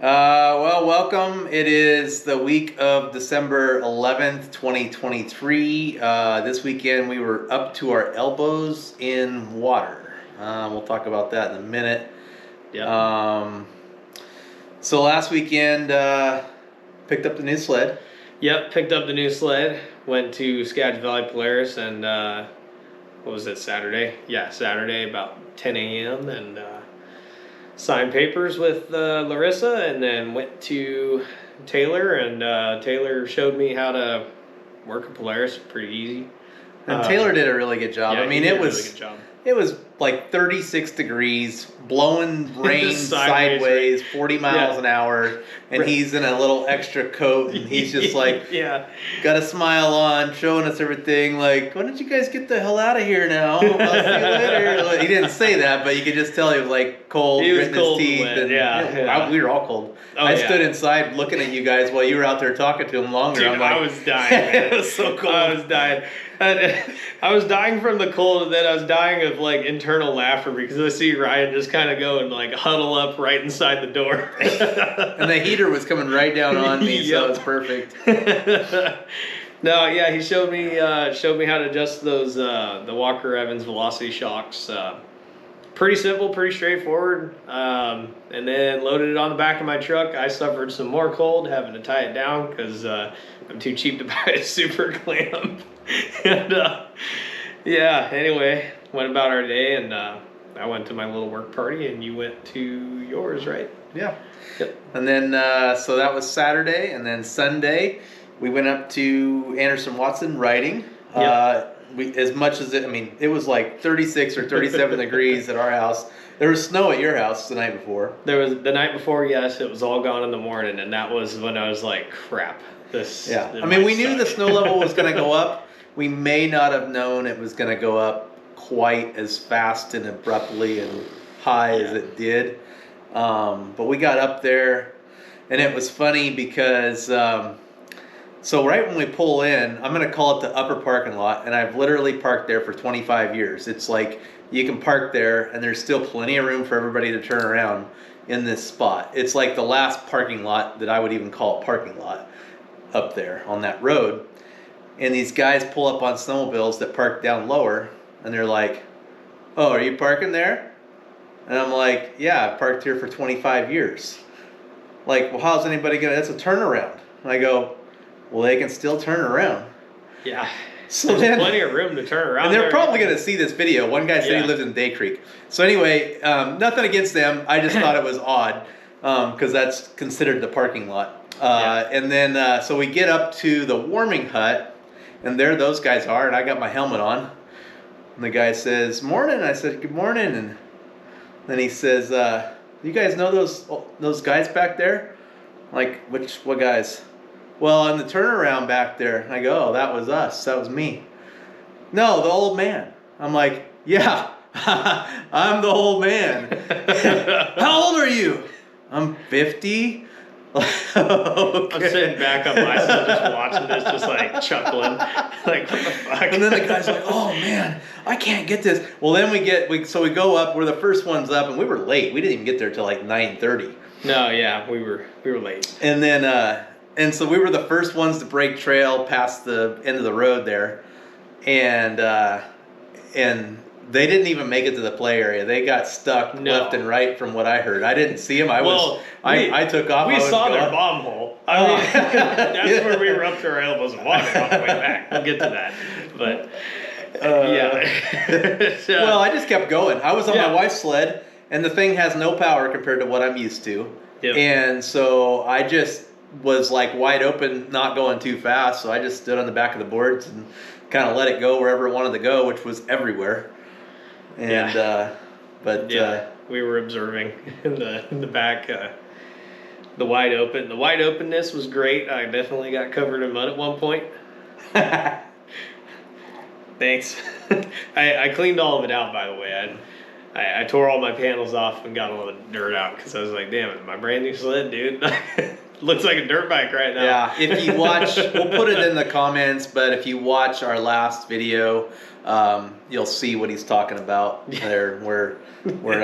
Well, welcome. It is the week of December 11th, 2023. This weekend we were up to our elbows in water. We'll talk about that in a minute. Yeah. So last weekend, picked up the new sled. Yep, picked up the new sled, went to Skagit Valley Polaris, and what was it, Saturday? Yeah, Saturday about 10 a.m. and signed papers with Larissa, and then went to Taylor, and Taylor showed me how to work a Polaris pretty easy. And Taylor did a really good job. Yeah, I mean, he did it a was really good job. it was like 36 degrees, blowing rain sideways, 40 miles an hour, and he's in a little extra coat, and he's just like, yeah, got a smile on, showing us everything. Like, why don't you guys get the hell out of here now? I'll see you later. Like, he didn't say that, but you could just tell he was like cold, he was gritting cold his teeth. and wet. Yeah. We were all cold. Oh, I stood inside looking at you guys while you were out there talking to him longer. Dude, I'm like, I was dying. Man. It was so cold. I was dying. I was dying from the cold, and then I was dying of like internal laughter because I see Ryan just kind of go and like huddle up right inside the door. And the heater was coming right down on me, so it's perfect. No, yeah, he showed me how to adjust those the Walker Evans Velocity shocks. Pretty simple, pretty straightforward. And then loaded it on the back of my truck. I suffered some more cold having to tie it down because I'm too cheap to buy a super clamp. And yeah, anyway, went about our day, and I went to my little work party, and you went to yours, right? Yeah. Yep. And then, so that was Saturday, and then Sunday, we went up to Anderson Watson riding. Yep. As much as it was like 36 or 37 degrees at our house. There was snow at your house the night before. There was the night before, yes, it was all gone in the morning, and that was when I was like, crap. Yeah. I mean, we knew the snow level was going to go up. We may not have known it was going to go up quite as fast and abruptly and high as it did. But we got up there, and it was funny because so right when we pull in, I'm going to call it the upper parking lot, and I've literally parked there for 25 years. It's like you can park there, and there's still plenty of room for everybody to turn around in this spot. It's like the last parking lot that I would even call a parking lot up there on that road. And these guys pull up on snowmobiles that park down lower, and they're like, "Oh, are you parking there?" And I'm like, "Yeah, I've parked here for 25 years. Like, well, how's anybody gonna, that's a turnaround." And I go, "Well, they can still turn around." Yeah. So there's then, plenty of room to turn around. And they're probably going to see this video. One guy said he lives in Day Creek. So anyway, nothing against them. I just thought it was odd because that's considered the parking lot. And then, so we get up to the warming hut, and there those guys are, and I got my helmet on. And the guy says, "Morning." I said, "Good morning." And then he says, "You guys know those guys back there?" I'm like, what guys? "Well, in the turnaround back there." I go, "Oh, that was us. That was me." "No, the old man." I'm like, "Yeah, I'm the old man." "How old are you?" "I'm 50. Okay. I'm sitting back on myself just watching this, just like chuckling. Like, what the fuck? And then the guy's like, "Oh man, I can't get this." Well, then we go up. We're the first ones up, and we were late. We didn't even get there till like 9:30. No, yeah, we were late. And then, and so we were the first ones to break trail past the end of the road there, and they didn't even make it to the play area. They got stuck left and right from what I heard. I didn't see them. I took off. We saw their bomb hole. I mean, that's where we were up to our elbows in water on the way back. We'll get to that. But, yeah. Well, I just kept going. I was on my wife's sled, and the thing has no power compared to what I'm used to. Yep. And so I just was like wide open, not going too fast. So I just stood on the back of the boards and kind of let it go wherever it wanted to go, which was everywhere. And we were observing in the back, the wide open. The wide openness was great. I definitely got covered in mud at one point. Thanks. I cleaned all of it out, by the way. I tore all my panels off and got all the dirt out because I was like, damn it, my brand new sled, dude. looks like a dirt bike right now. Yeah, if you watch, we'll put it in the comments, but if you watch our last video, you'll see what he's talking about there, where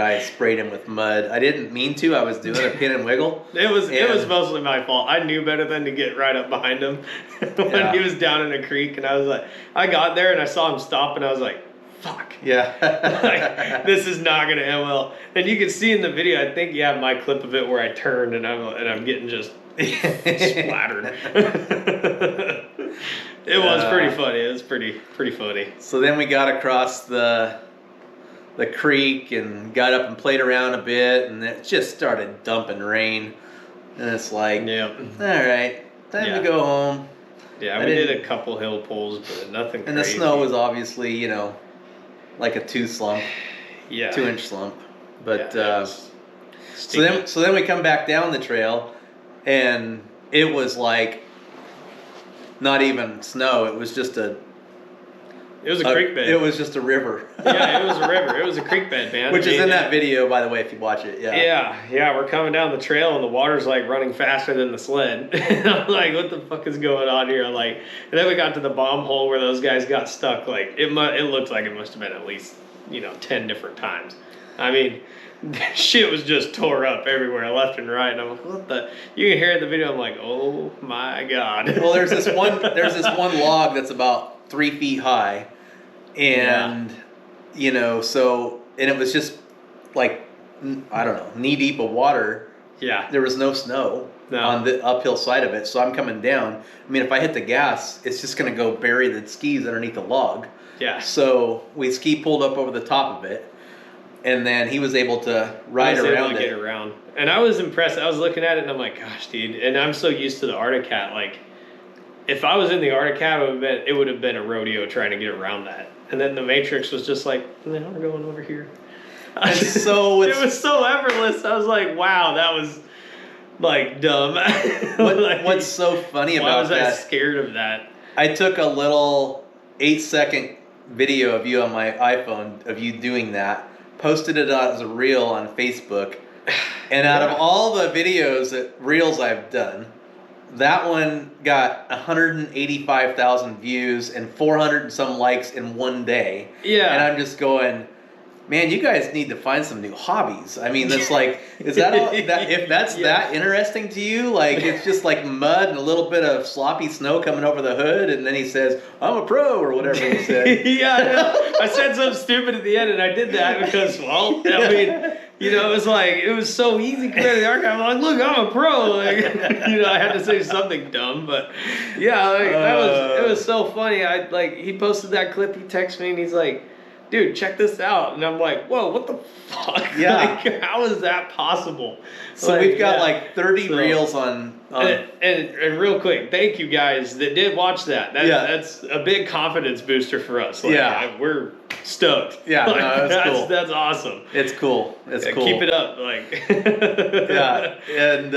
I sprayed him with mud. I didn't mean to. I was doing a pin and wiggle. It was mostly my fault. I knew better than to get right up behind him when he was down in a creek, and I was like, I got there and I saw him stop, and I was like, fuck. Yeah. Like, this is not gonna end well. And you can see in the video, I think you have my clip of it where I turned and I'm getting just splattered. It was pretty funny. It was pretty funny. So then we got across the creek and got up and played around a bit, and it just started dumping rain. And it's like, yep. All right, time to go home. Yeah, we did a couple hill pulls, but nothing and crazy. The snow was obviously, you know, like a 2-inch slump. But so then we come back down the trail, and it was like not even snow. It was just a creek bed. It was just a river. Yeah, it was a river. It was a creek bed, man. Which is in that video, by the way, if you watch it. Yeah. Yeah. We're coming down the trail, and the water's like running faster than the sled. And I'm like, what the fuck is going on here? Like, and then we got to the bomb hole where those guys got stuck. Like, it looked like it must have been at least 10 different times. I mean, shit was just tore up everywhere, left and right. And I'm like, what the? You can hear it in the video. I'm like, oh my god. Well, there's this one log that's about 3 feet high, and so it was just like, I don't know, knee deep of water. Yeah. There was no snow on the uphill side of it, so I'm coming down. I mean, if I hit the gas, it's just gonna go bury the skis underneath the log. Yeah. So we ski pulled up over the top of it, and then he was able to ride around it. Get around. And I was impressed. I was looking at it and I'm like, gosh, dude. And I'm so used to the Arctic Cat. Like, if I was in the Arctic Cat, it would have been a rodeo trying to get around that. And then the Matrix was just like, now we're going over here. And so it was so effortless. I was like, wow, that was like dumb. What's so funny about that? Why was I scared of that? I took a little 8-second video of you on my iPhone of you doing that, posted it as a reel on Facebook, and out of all the reels I've done, that one got 185,000 views and 400 and some likes in one day. Yeah. And I'm just going, man, you guys need to find some new hobbies. I mean, that's like, is that all, if that's that interesting to you? Like, it's just like mud and a little bit of sloppy snow coming over the hood, and then he says, I'm a pro, or whatever he said. I said something stupid at the end, and I did that because, well, I mean, it was so easy compared to the archive. I'm like, look, I'm a pro. Like, I had to say something dumb, but yeah, it was so funny. He posted that clip, he texted me, and he's like, dude, check this out. And I'm like, whoa, what the fuck? Yeah. Like, how is that possible? So we've got 30 reels on. And real quick, thank you guys that did watch that. That's a big confidence booster for us. Like, we're stoked. Yeah, that's cool. That's awesome. It's cool. It's cool. Keep it up. Yeah. And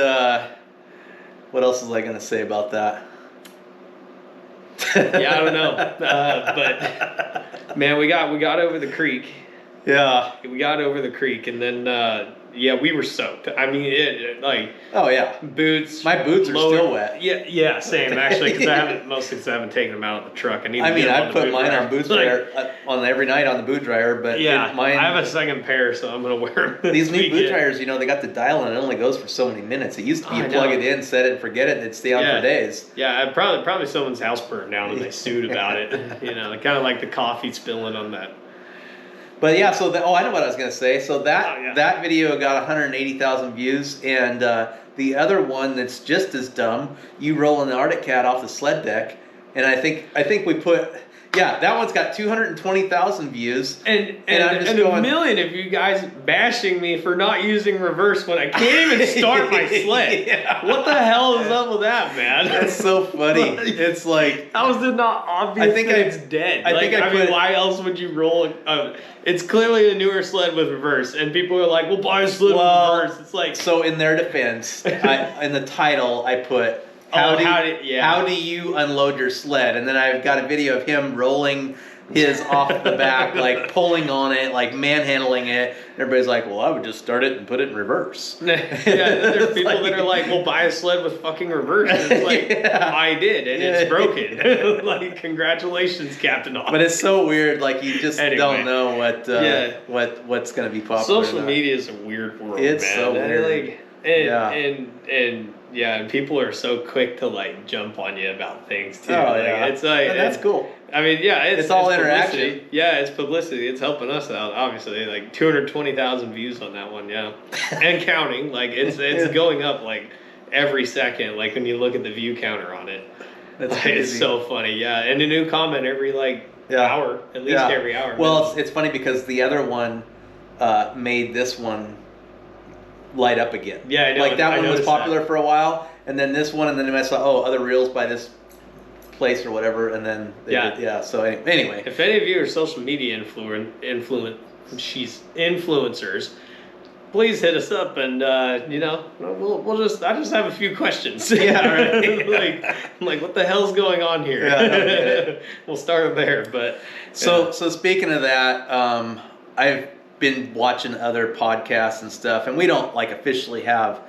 what else was I going to say about that? Yeah, I don't know. But man, we got over the creek. Yeah. We got over the creek, and then we were soaked. I mean, oh yeah, boots. My boots are still wet. Yeah, same actually, because I haven't taken them out of the truck. I put mine on boot dryer on every night on the boot dryer, but I have a second pair, so I'm gonna wear them. These new boot dryers, they got the dial and it only goes for so many minutes. It used to be you plug it in, set it, and forget it, and it'd stay on for days. Yeah, probably someone's house burned down and they sued about it. Kind of like the coffee spilling on that. But yeah, so I know what I was gonna say. So that video got 180,000 views, and the other one that's just as dumb, you rolling the Arctic Cat off the sled deck, and I think we put. Yeah, that one's got 220,000 views. And I'm just going, a million of you guys bashing me for not using reverse when I can't even start my sled. Yeah. What the hell is up with that, man? That's so funny. It's like, how is it not obvious it's dead? Why else would you roll? It's clearly a newer sled with reverse, and people are like, well, buy a sled with reverse. It's like, so in their defense, in the title, I put, how do you unload your sled? And then I've got a video of him rolling his off the back, like pulling on it, like manhandling it. Everybody's like, well, I would just start it and put it in reverse. Yeah, there's people that are like, well, buy a sled with fucking reverse. And it's like, I did, and it's broken. Like, congratulations, Captain Awesome. But it's so weird. Like, you just don't know what's going to be popular. Social media is a weird world, it's man. so weird. Like, and people are so quick to like jump on you about things too. Oh, like, yeah. It's like that's cool. I mean, yeah, it's all interaction. Publicity. Yeah, it's publicity. It's helping us out, obviously. Like 220,000 views on that one, yeah, and counting. Like it's going up like every second. Like when you look at the view counter on it, that's like, it's so funny. Yeah, and a new comment every hour, at least every hour. Well, it's funny because the other one made this one light up again. Yeah, I know. Like that one was popular for a while, and then this one, and then I saw other reels by this place or whatever, and then they did. So anyway, if any of you are social media influencers, please hit us up, and we'll just I just have a few questions. Yeah, right. like what the hell's going on here? Yeah, we'll start there. But so speaking of that, I've been watching other podcasts and stuff, and we don't like officially have,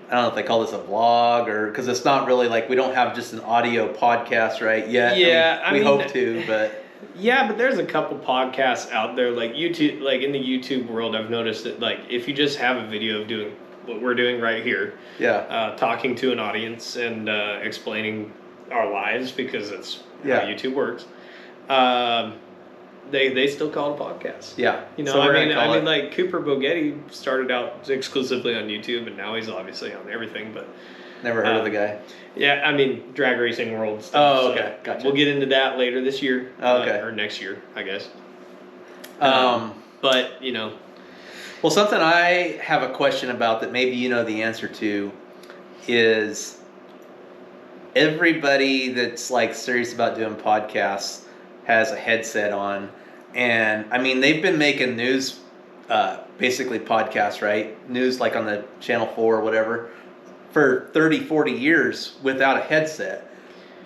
I don't know if they call this a vlog, or because it's not really like, we don't have just an audio podcast right yet. Yeah, we hope to, but yeah, but there's a couple podcasts out there like YouTube, like in the YouTube world. I've noticed that like if you just have a video of doing what we're doing right here, talking to an audience and explaining our lives, because it's how YouTube works. They still call it a podcast. Yeah. So I mean, like Cooper Bogetti started out exclusively on YouTube, and now he's obviously on everything. But never heard of the guy. Yeah, I mean, drag racing world stuff. Oh, okay, gotcha. We'll get into that later this year. Okay. Or next year, I guess. But well, something I have a question about that maybe you know the answer to is everybody that's like serious about doing podcasts has a headset on, and I mean they've been making news, basically podcasts, right? News like on the Channel 4 or whatever for 30-40 years without a headset.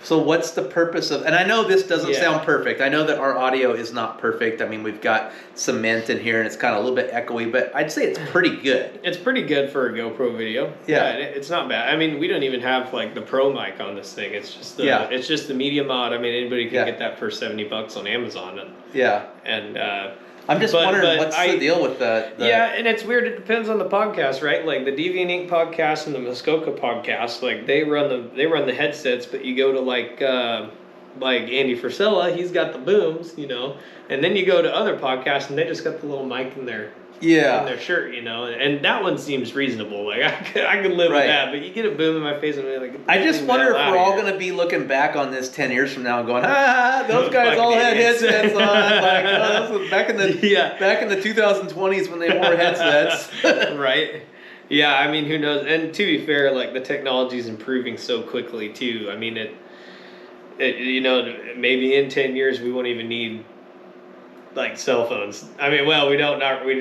So what's the purpose of, and I know this doesn't sound perfect. I know that our audio is not perfect. I mean, we've got cement in here and it's kind of a little bit echoey, but I'd say it's pretty good. It's pretty good for a GoPro video. Yeah, it's not bad. I mean, we don't even have like the pro mic on this thing. It's just it's just the media mod. I mean, anybody can get that for $70 on Amazon. And I'm just wondering what's the deal with the Yeah, and it's weird. It depends on the podcast, right? Like the Deviant Ink podcast and the Muskoka podcast, like they run the headsets, but you go to like Andy Frisella, he's got the booms, and then you go to other podcasts and they just got the little mic in their shirt, and that one seems reasonable. Like I could live with that, but you get a boom in my face and I'm like, I just wonder if we're all going to be looking back on this 10 years from now and going, those guys all had headsets on. Like, this was back in the 2020s when they wore headsets. Right. Yeah, I mean, who knows? And to be fair, like the technology is improving so quickly too. I mean, it maybe in 10 years we won't even need like cell phones. I mean, well, we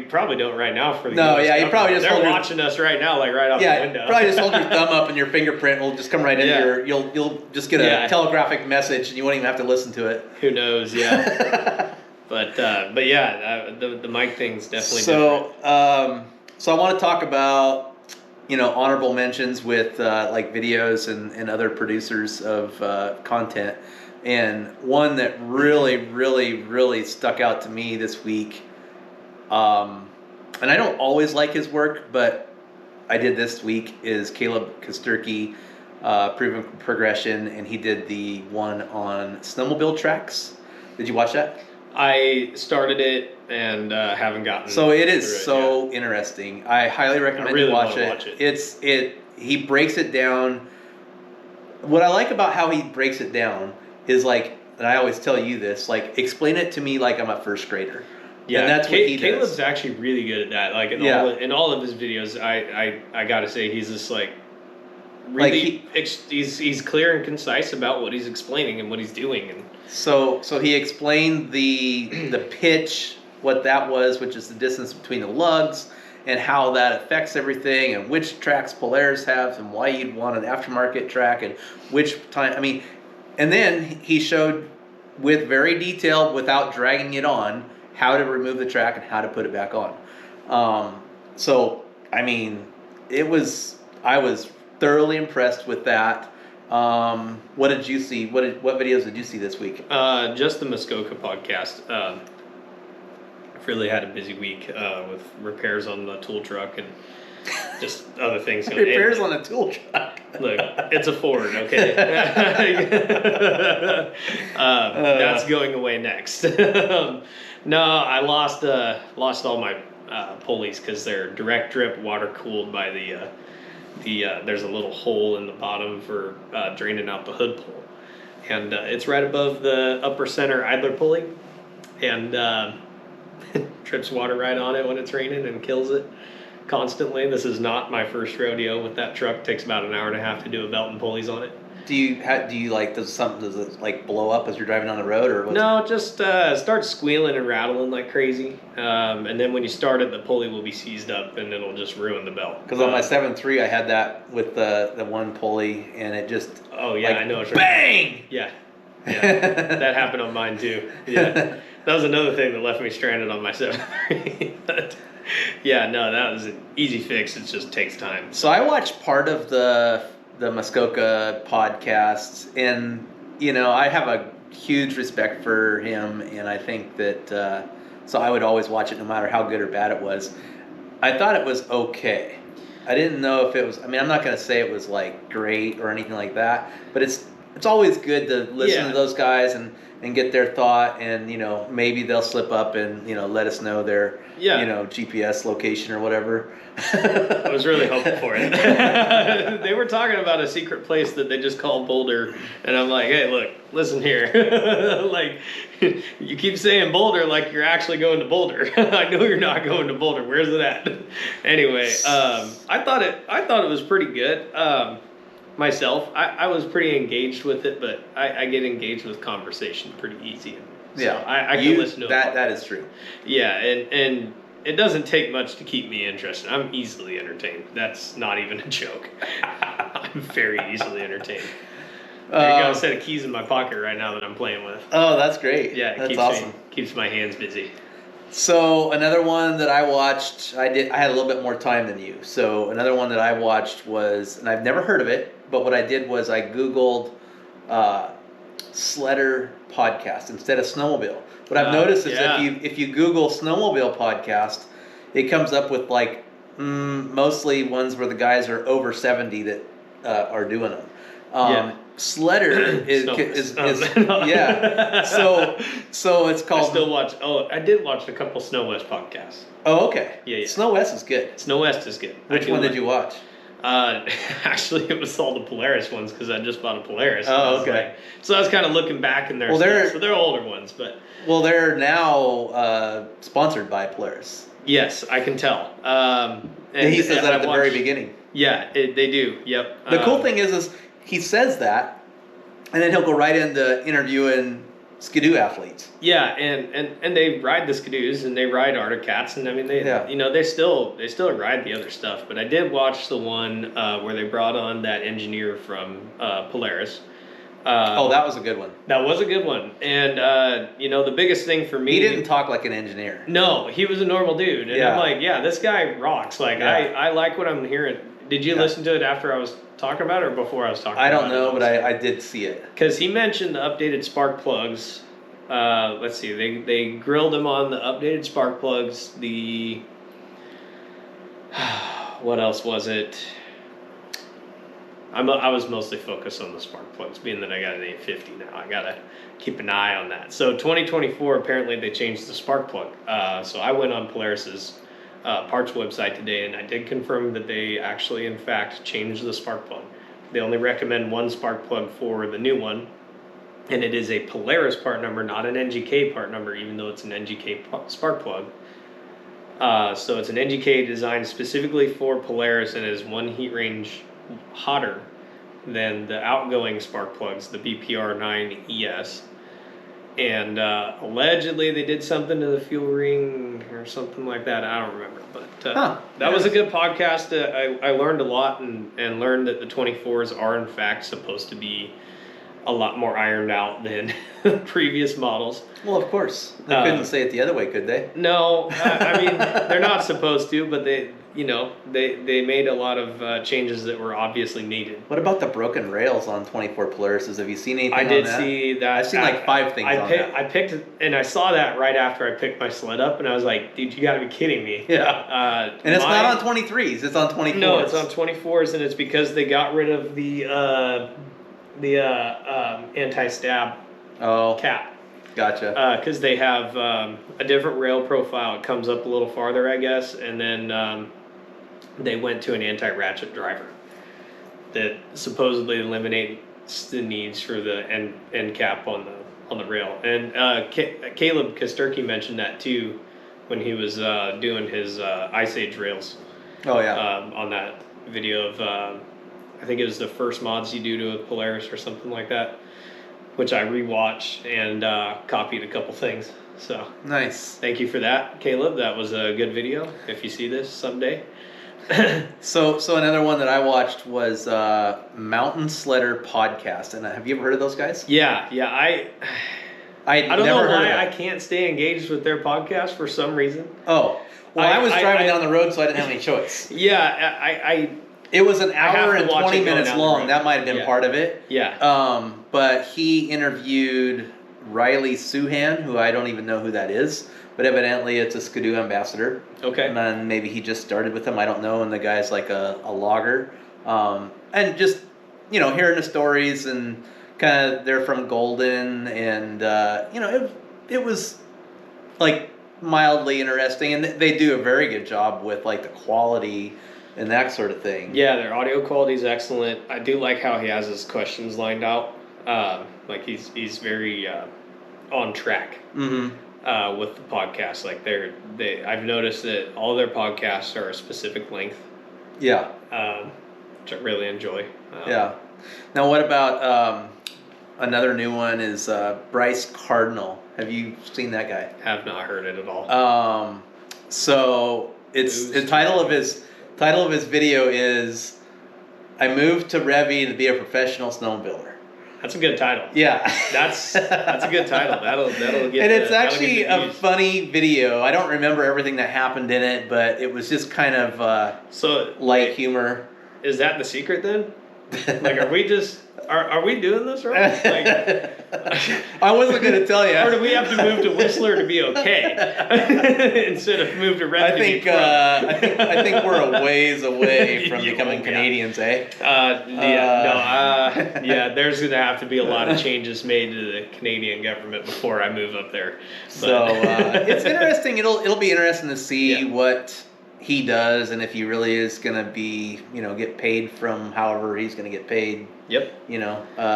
probably don't right now for the you probably just they're watching us right now, like right off the window. Probably just hold your thumb up and your fingerprint will just come right into you'll just get a telegraphic message and you won't even have to listen to it. Who knows? Yeah. but yeah, the mic thing's definitely different. So I want to talk about honorable mentions with like videos and other producers of content. And one that really, really, really stuck out to me this week, and I don't always like his work, but I did this week, is Caleb Kosturki, Proven Progression, and he did the one on snowmobile tracks. Did you watch that? I started it and haven't gotten. So it is so interesting. I highly recommend you watch it. He breaks it down. What I like about how he breaks it down is like, and I always tell you this, like explain it to me like I'm a first grader. Yeah, and that's what he does. Caleb's actually really good at that. Like in all of his videos, I gotta say he's just like really he's clear and concise about what he's explaining and what he's doing. And so he explained the pitch, what that was, which is the distance between the lugs, and how that affects everything, and which tracks Polaris have, and why you'd want an aftermarket track, and which time. I mean, and then he showed with very detailed, without dragging it on, how to remove the track and how to put it back on. So I mean, I was thoroughly impressed with that. What did you see? What videos did you see this week? Just the Muskoka podcast. Really had a busy week with repairs on the tool truck and just other things. Repairs on a tool truck. Look, it's a Ford, okay? That's going away next. No, I lost all my pulleys because they're direct drip, water cooled by the there's a little hole in the bottom for draining out the hood pull, and it's right above the upper center idler pulley, and trips water right on it when it's raining and kills it constantly. This is not my first rodeo with that truck. It takes about an hour and a half to do a belt and pulleys on it. Do you like, does it like blow up as you're driving on the road, or no? It just starts squealing and rattling like crazy, and then when you start it, the pulley will be seized up and it'll just ruin the belt. Because on my 7.3 I had that with the one pulley, and it just I know it's bang. Yeah, that happened on mine too. Yeah, that was another thing that left me stranded on my 7.3. But yeah, no, that was an easy fix. It just takes time. So I watched part of the Muskoka podcast, and I have a huge respect for him, and I think that so I would always watch it no matter how good or bad it was. I thought it was okay. I didn't know if it was, I'm not going to say it was like great or anything like that, but it's always good to listen to those guys and get their thought, and maybe they'll slip up and let us know their GPS location or whatever. I was really hoping for it. They were talking about a secret place that they just call Boulder, and I'm like, hey, look, listen here. Like, you keep saying Boulder like you're actually going to Boulder. I know you're not going to Boulder. Where's it at? Anyway, I thought it was pretty good. Myself, I was pretty engaged with it, but I get engaged with conversation pretty easy. So I can listen to that. That is true. Yeah, and it doesn't take much to keep me interested. I'm easily entertained. That's not even a joke. I'm very easily entertained. There you go, a set of keys in my pocket right now that I'm playing with. Oh, that's great. Yeah, that's awesome. Keeps my hands busy. So another one that I watched, I had a little bit more time than you. So another one that I watched was, and I've never heard of it, but what I did was I Googled sledder podcast instead of snowmobile. What I've noticed is if you Google snowmobile podcast, it comes up with like mostly ones where the guys are over 70 that are doing them. Sledder is yeah. So it's called. I did watch a couple Snow West podcasts. Oh, okay. Yeah. Snow West is good. Snow West is good. Which one did you watch? Actually, it was all the Polaris ones because I just bought a Polaris. Oh, okay. So I was kind of looking back in their stuff. So they're older ones, but they're now sponsored by Polaris. Yes, I can tell. And he says that at the very beginning. Yeah, they do. Yep. The cool thing is he says that, and then he'll go right into interviewing Skidoo athletes. Yeah, and they ride the Skidoos and they ride Arctic Cats, and they still ride the other stuff. But I did watch the one where they brought on that engineer from Polaris. That was a good one. That was a good one, and the biggest thing for me, he didn't talk like an engineer. No, he was a normal dude, and I'm like, this guy rocks. Like I like what I'm hearing. Did you listen to it after I was talking about it or before I was talking about it? I don't know, but I did see it. Because he mentioned the updated spark plugs. Let's see, they grilled him on the updated spark plugs. What else was it? I was mostly focused on the spark plugs, being that I got an 850 now. I got to keep an eye on that. So 2024, apparently they changed the spark plug. So I went on Polaris's parts website today, and I did confirm that they actually, in fact, changed the spark plug. They only recommend one spark plug for the new one, and it is a Polaris part number, not an NGK part number, even though it's an NGK spark plug. So it's an NGK designed specifically for Polaris and is one heat range hotter than the outgoing spark plugs, the BPR9 ES. And allegedly they did something to the fuel ring or something like that. I don't remember. But that was a good podcast. I learned a lot and learned that the 24s are in fact supposed to be a lot more ironed out than previous models. Well, of course. They couldn't say it the other way, could they? No, I mean, they're not supposed to, but they made a lot of changes that were obviously needed. What about the broken rails on 24 Polaris? Have you seen anything I on did that? see that. I've seen like 5 things on that. I picked, and I saw that right after I picked my sled up, and I was like, dude, you gotta be kidding me. Yeah. And it's not on 23s, it's on 24s. No, it's on 24s, and it's because they got rid of the anti-stab cap. Gotcha. Because they have a different rail profile. It comes up a little farther, I guess, and then they went to an anti-ratchet driver that supposedly eliminates the needs for the end cap on the rail. And Caleb Kosturki mentioned that too when he was doing his Ice Age rails. Oh yeah. On that video of I think it was the first mods you do to a Polaris or something like that, which I rewatched and copied a couple things. So nice. Thank you for that, Caleb. That was a good video. If you see this someday. So another one that I watched was Mountain Sledder Podcast, and have you ever heard of those guys? Yeah. I don't know why I can't stay engaged with their podcast for some reason. Oh, well, I was driving down the road, so I didn't have any choice. Yeah, It was an hour and 20 minutes long. That might have been part of it. Yeah. But he interviewed Riley Suhan, who I don't even know who that is, but evidently it's a Skidoo ambassador. Okay. And then maybe he just started with them. I don't know. And the guy's like a logger. And just, hearing the stories and kind of they're from Golden and, it was like mildly interesting. And they do a very good job with like the quality and that sort of thing. Yeah, their audio quality is excellent. I do like how he has his questions lined out. Like he's very on track with the podcast. Like I've noticed that all their podcasts are a specific length. Yeah. Which I really enjoy. Yeah. Now, what about another new one? Is Bryce Cardinal? Have you seen that guy? Have not heard it at all. So it's the title of his video is "I moved to Revy to be a professional snowmobiler." That's a good title. Yeah, that's a good title. That'll get. And it's actually a funny video. I don't remember everything that happened in it, but it was just kind of light humor. Is that the secret then? Like, are we just are we doing this right? Like, I wasn't going to tell you. Or do we have to move to Whistler to be okay instead of move to Red? I think we're a ways away from becoming Canadians, eh? Yeah. There's going to have to be a lot of changes made to the Canadian government before I move up there. So it's interesting. It'll be interesting to see what he does and if he really is going to be, get paid from however he's going to get paid. Yep.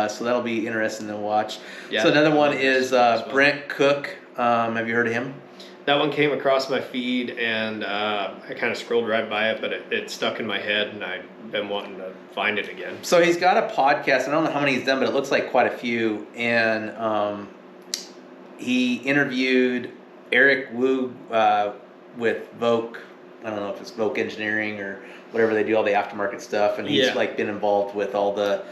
So that'll be interesting to watch. Yeah, so another one is Brent Cook. Have you heard of him? That one came across my feed and I kind of scrolled right by it, but it stuck in my head and I've been wanting to find it again. So he's got a podcast. I don't know how many he's done, but it looks like quite a few. And he interviewed Eric Wu with Voke. I don't know if it's Voke Engineering or whatever they do, all the aftermarket stuff. And he's been involved with all the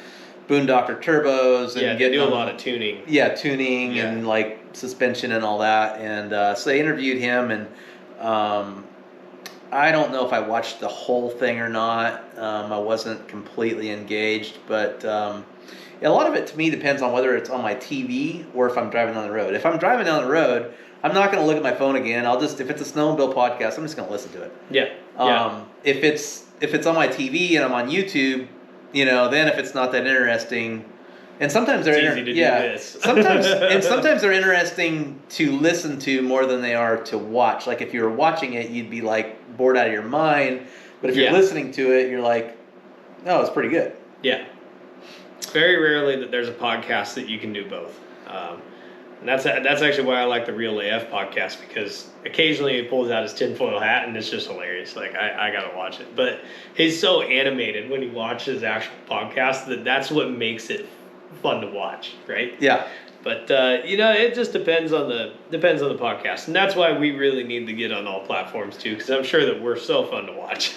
Boondocker turbos and they do a lot of tuning. Yeah, tuning and like suspension and all that. And so they interviewed him, and I don't know if I watched the whole thing or not. I wasn't completely engaged, but a lot of it to me depends on whether it's on my TV or if I'm driving down the road. If I'm driving down the road, I'm not going to look at my phone again. If it's a snowmobile podcast, I'm just going to listen to it. Yeah. If it's on my TV and I'm on YouTube, then if it's not that interesting, and sometimes they're easy to do this. sometimes they're interesting to listen to more than they are to watch. Like if you were watching it, you'd be like bored out of your mind, but if you're listening to it, you're like, oh, it's pretty good. Yeah. It's very rarely that there's a podcast that you can do both. And that's actually why I like the Real AF podcast, because occasionally he pulls out his tinfoil hat and it's just hilarious. Like I gotta watch it, but he's so animated when he watches actual podcast that's what makes it fun to watch, right? Yeah. But it just depends on the podcast, and that's why we really need to get on all platforms too, because I'm sure that we're so fun to watch.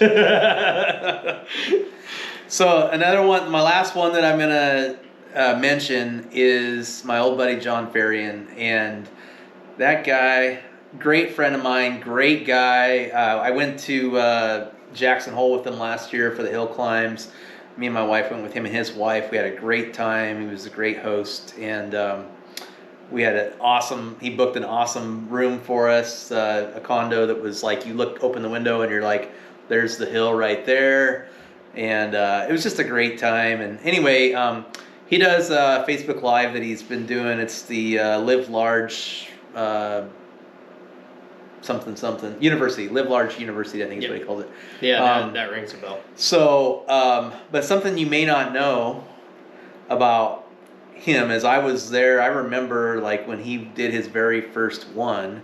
So another one, my last one that I'm gonna mention is my old buddy John Ferrian, and that guy, great friend of mine, great guy. I went to Jackson Hole with him last year for the hill climbs. Me and my wife went with him and his wife. We had a great time. He was a great host, and we had he booked an awesome room for us, a condo that was like, you open the window and you're like, there's the hill right there. And it was just a great time. And anyway, he does Facebook Live that he's been doing. It's the Live Large University, Live Large University, I think is what he calls it. Yeah, that rings a bell. So, but something you may not know about him is I was there. I remember like when he did his very first one,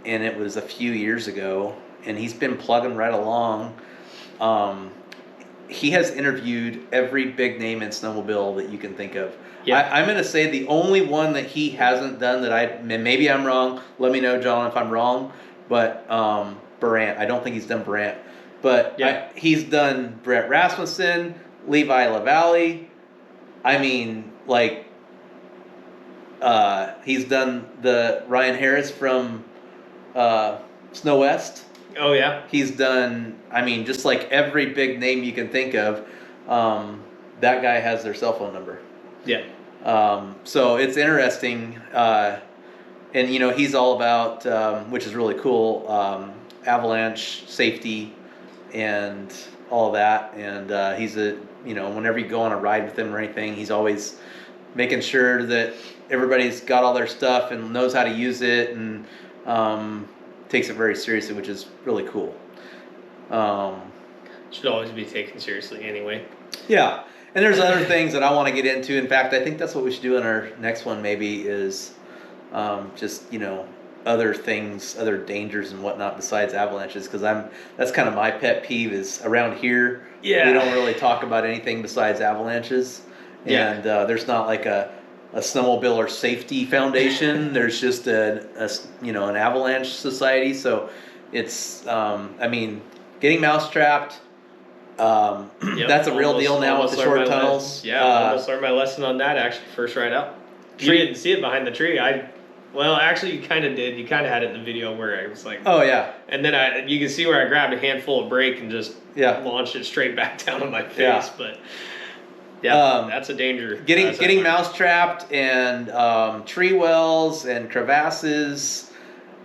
and it was a few years ago, and he's been plugging right along. He has interviewed every big name in snowmobile that you can think of. Yeah. I'm going to say the only one that he hasn't done and maybe I'm wrong, let me know, John, if I'm wrong, but Brant. I don't think he's done Brant. But he's done Brett Rasmussen, Levi LaValle. I mean, like, he's done the Ryan Harris from Snow West. Oh, yeah. He's done, I mean, just like every big name you can think of, that guy has their cell phone number. Yeah. So it's interesting. And, you know, he's all about, which is really cool, avalanche safety and all that. And he's whenever you go on a ride with him or anything, he's always making sure that everybody's got all their stuff and knows how to use it, and takes it very seriously, which is really cool. Should always be taken seriously anyway. Yeah. And there's other things that I want to get into. In fact, I think that's what we should do in our next one maybe is just, you know, other things, other dangers and whatnot besides avalanches, because that's kind of my pet peeve is around here. Yeah. We don't really talk about anything besides avalanches. Yeah. And there's not like a snowmobiler safety foundation. There's just an avalanche society. So it's getting mousetrapped. That's a real deal now with the short tunnels. Almost learned my lesson on that actually first ride out. You didn't see it behind the tree. Actually you kind of did. You kind of had it in the video where I was like, oh yeah. And then you can see where I grabbed a handful of brake and just launched it straight back down on my face. Yeah. But that's a danger. Getting mousetrapped and tree wells and crevasses.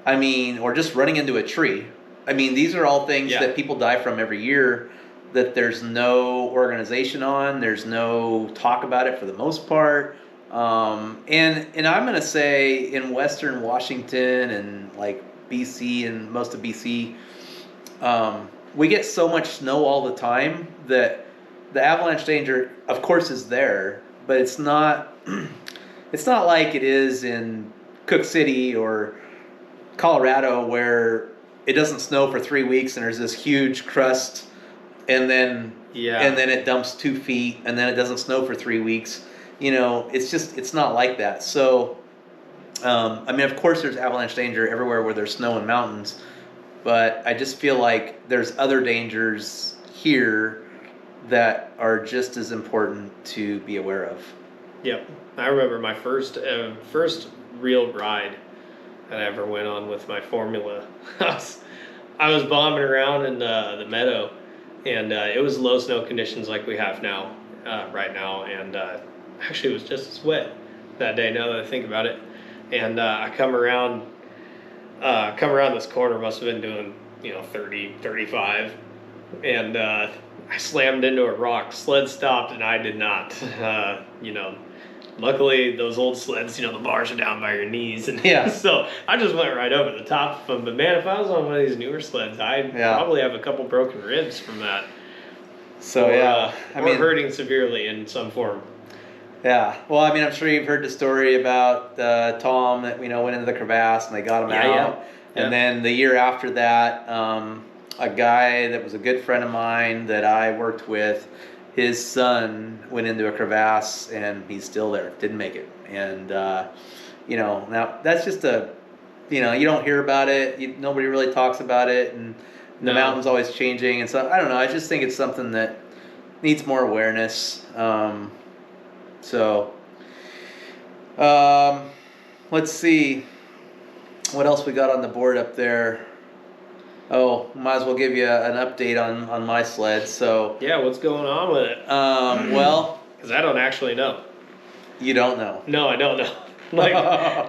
I mean, or just running into a tree. I mean, these are all things that people die from every year. That there's no organization on, there's no talk about it for the most part, and I'm gonna say in Western Washington and like BC and most of BC, we get so much snow all the time that the avalanche danger, of course, is there, but it's not like it is in Cook City or Colorado where it doesn't snow for 3 weeks and there's this huge crust. And then it dumps 2 feet, and then it doesn't snow for 3 weeks. You know, it's not like that. So, of course, there's avalanche danger everywhere where there's snow and mountains, but I just feel like there's other dangers here that are just as important to be aware of. Yep, I remember my first real ride that I ever went on with my Formula. I was bombing around in the meadow. And it was low snow conditions like we have now, right now, and actually it was just as wet that day. Now that I think about it, and I come around this corner, must have been doing 30, 35, and I slammed into a rock. Sled stopped, and I did not. Luckily, those old sleds, the bars are down by your knees, and so I just went right over the top of them. But man, if I was on one of these newer sleds, I'd probably have a couple broken ribs from that. So or hurting severely in some form. Yeah, well, I'm sure you've heard the story about Tom that went into the crevasse and they got him out, and then the year after that, a guy that was a good friend of mine that I worked with. His son went into a crevasse and he's still there. Didn't make it. And, now that's just you don't hear about it. Nobody really talks about it. And the mountain's always changing. And so, I don't know. I just think it's something that needs more awareness. So, let's see what else we got on the board up there. Oh, might as well give you an update on my sled. So, Yeah, what's going on with it? Well, Because I don't actually know. you don't know. No, I don't know. Like,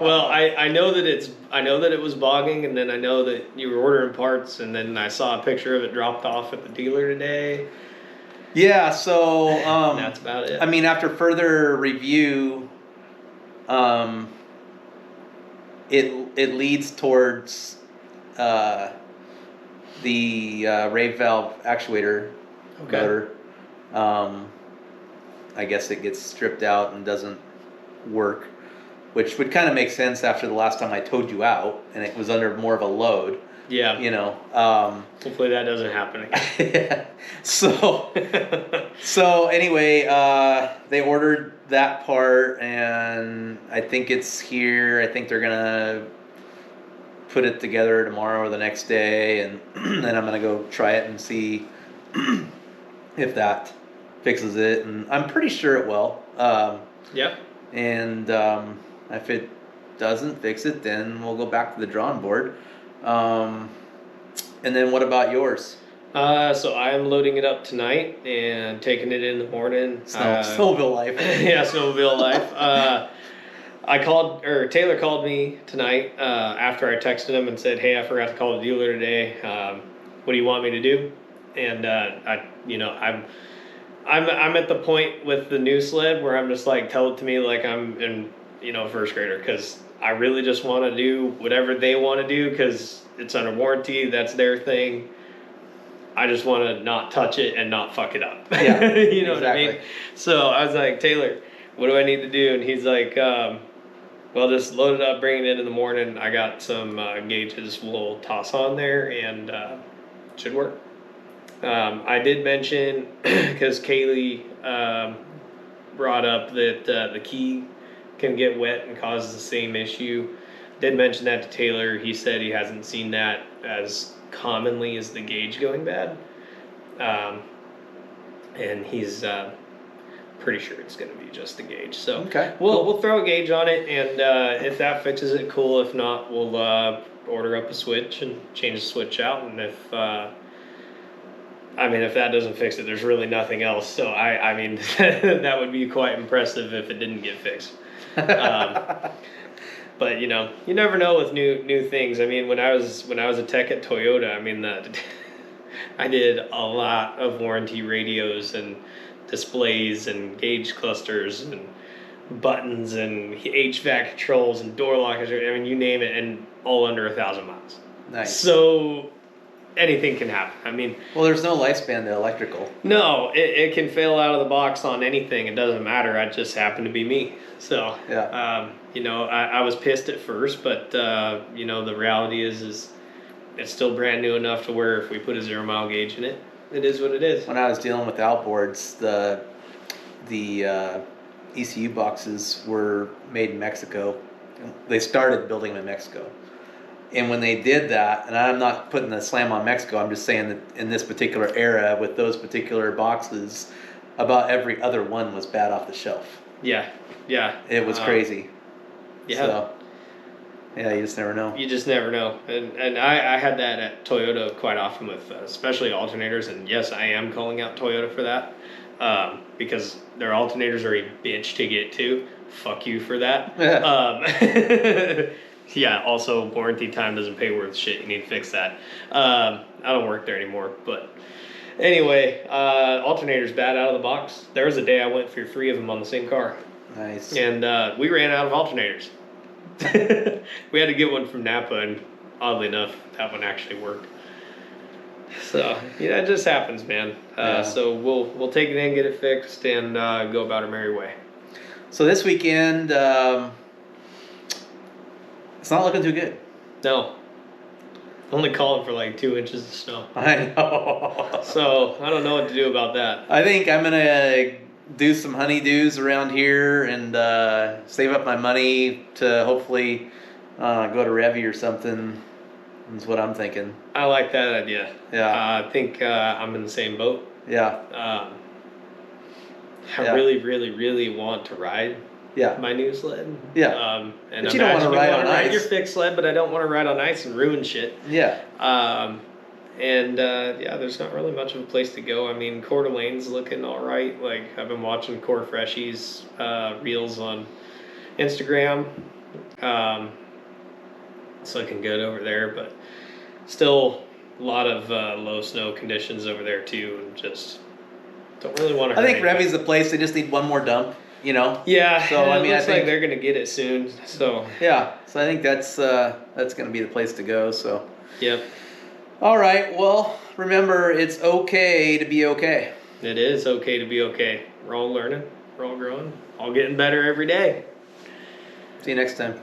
well, I know that it was bogging, and then I know that you were ordering parts, and then I saw a picture of it dropped off at the dealer today. Yeah, so That's about it. I mean, after further review, it leads towards the rave valve actuator motor. I guess it gets stripped out and doesn't work, which would kind of make sense after the last time I towed you out and it was under more of a load. Yeah. You know. Hopefully that doesn't happen again. So anyway, they ordered that part and I think it's here. I think they're gonna put it together tomorrow or the next day, and then I'm gonna go try it and see if that fixes it. And I'm pretty sure it will. Yep. And if it doesn't fix it, then we'll go back to the drawing board. And then what about yours? So I'm loading it up tonight and taking it in the morning. Snowmobile life. Yeah, snowmobile life. Taylor called me tonight after I texted him and said, "Hey, I forgot to call the dealer today. What do you want me to do?" And I'm at the point with the new sled where I'm just like, tell it to me like I'm in first grader, because I really just want to do whatever they want to do because it's under warranty. That's their thing. I just want to not touch it and not fuck it up. Yeah, you know exactly. what I mean? So I was like, Taylor, what do I need to do? And he's like, well, just load it up, bring it in the morning. I got some gauges we'll toss on there, and it should work. I did mention, because Kaylee brought up that the key can get wet and cause the same issue. Did mention that to Taylor. He said he hasn't seen that as commonly as the gauge going bad. And he's pretty sure it's going to be just the gauge. So okay, we'll throw a gauge on it, and if that fixes it, cool. If not, we'll order up a switch and change the switch out. And if that doesn't fix it, there's really nothing else. So I mean that would be quite impressive if it didn't get fixed. But you never know with new things. I mean, when I was a tech at Toyota, I mean I did a lot of warranty radios and displays and gauge clusters and buttons and HVAC controls and door lockers. I mean, you name it, and all under 1,000 miles. Nice. So anything can happen. I mean, well, there's no lifespan to electrical. No, it can fail out of the box on anything. It doesn't matter. I just happen to be me. So yeah. I was pissed at first, but the reality is it's still brand new enough to where if we put a 0 mile gauge in it, it is what it is. When I was dealing with outboards, the ECU boxes were made in Mexico. They started building them in Mexico. And when they did that, and I'm not putting the slam on Mexico, I'm just saying that in this particular era with those particular boxes, about every other one was bad off the shelf. Yeah. It was crazy. Yeah. So, yeah, you just never know. You just never know. And I had that at Toyota quite often with especially alternators. And yes, I am calling out Toyota for that because their alternators are a bitch to get to. Fuck you for that. Yeah, also warranty time doesn't pay worth shit. You need to fix that. I don't work there anymore. But anyway, alternator's bad out of the box. There was a day I went through 3 of them on the same car. Nice. And we ran out of alternators. We had to get one from Napa, and oddly enough, that one actually worked. So it just happens, man. Yeah. So we'll take it in, get it fixed, and go about our merry way. So this weekend, it's not looking too good. No. Only calling for like 2 inches of snow. I know. So I don't know what to do about that. I think I'm gonna do some honeydews around here and save up my money to hopefully go to Revy or something. That's what I'm thinking. I like that idea. Yeah. I think I'm in the same boat. Yeah. I really, really, really want to ride Yeah. my new sled. Yeah. And But you don't want to ride on ice. your fixed sled, but I don't want to ride on ice and ruin shit. Yeah. Yeah, there's not really much of a place to go. I mean, Coeur d'Alene's looking all right. Like, I've been watching Core Freshies reels on Instagram. It's looking good over there, but still a lot of low snow conditions over there too, and just don't really want to. I think Revy's the place. They just need one more dump, you know. Yeah. So I mean, looks I think like they're gonna get it soon. So yeah. So I think that's gonna be the place to go. So. Yep. All right. Well, remember, it's okay to be okay. It is okay to be okay. We're all learning. We're all growing. All getting better every day. See you next time.